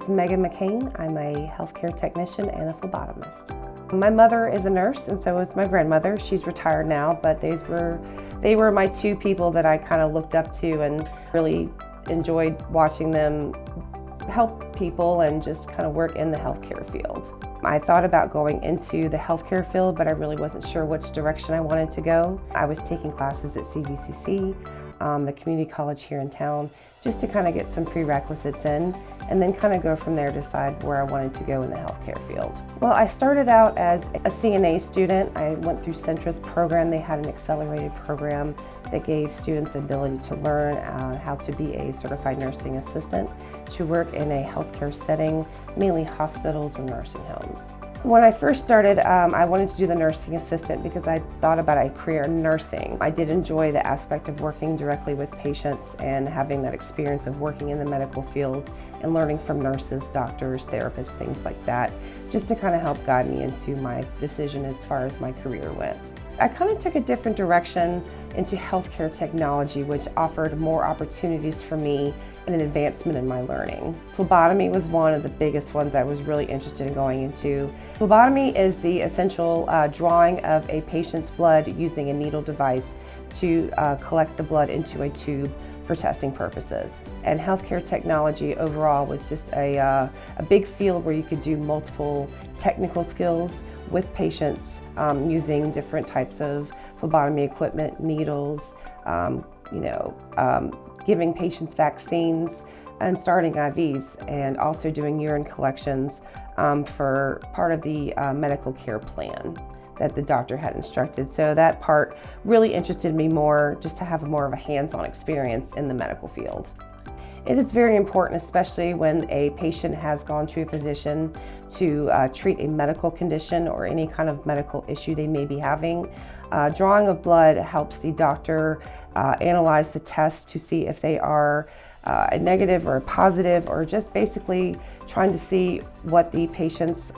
is Meagan McCane. I'm a healthcare technician and a phlebotomist. My mother is a nurse, and so is my grandmother. She's retired now, but they were my two people that I kind of looked up to and really enjoyed watching them help people and just kind of work in the healthcare field. I thought about going into the healthcare field, but I really wasn't sure which direction I wanted to go. I was taking classes at CVCC, the community college here in town, just to kind of get some prerequisites in and then kind of go from there, decide where I wanted to go in the healthcare field. Well, I started out as a CNA student. I went through Centra's program. They had an accelerated program that gave students the ability to learn how to be a certified nursing assistant to work in a healthcare setting, mainly hospitals or nursing homes. When I first started, I wanted to do the nursing assistant because I thought about a career in nursing. I did enjoy the aspect of working directly with patients and having that experience of working in the medical field and learning from nurses, doctors, therapists, things like that, just to kind of help guide me into my decision as far as my career went. I kind of took a different direction into healthcare technology, which offered more opportunities for me and an advancement in my learning. Phlebotomy was one of the biggest ones I was really interested in going into. Phlebotomy is the essential drawing of a patient's blood using a needle device to collect the blood into a tube for testing purposes. And healthcare technology overall was just a big field where you could do multiple technical skills with patients using different types of phlebotomy equipment, needles, giving patients vaccines and starting IVs, and also doing urine collections for part of the medical care plan that the doctor had instructed. So that part really interested me more, just to have more of a hands-on experience in the medical field. It is very important, especially when a patient has gone to a physician to treat a medical condition or any kind of medical issue they may be having. Drawing of blood helps the doctor analyze the test to see if they are a negative or a positive, or just basically trying to see what the patient's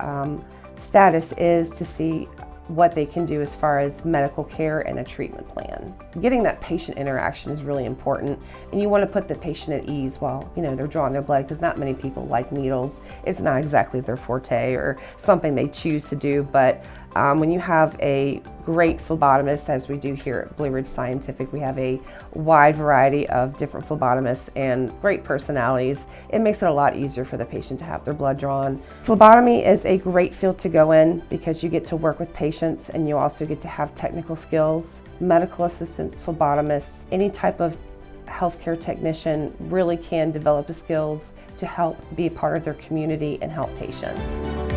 status is, to see what they can do as far as medical care and a treatment plan. Getting that patient interaction is really important, and you want to put the patient at ease while they're drawing their blood, because not many people like needles. It's not exactly their forte or something they choose to do, but when you have a great phlebotomist, as we do here at Blue Ridge Scientific, we have a wide variety of different phlebotomists and great personalities. It makes it a lot easier for the patient to have their blood drawn. Phlebotomy is a great field to go in because you get to work with patients and you also get to have technical skills. Medical assistants, phlebotomists, any type of healthcare technician really can develop the skills to help be a part of their community and help patients.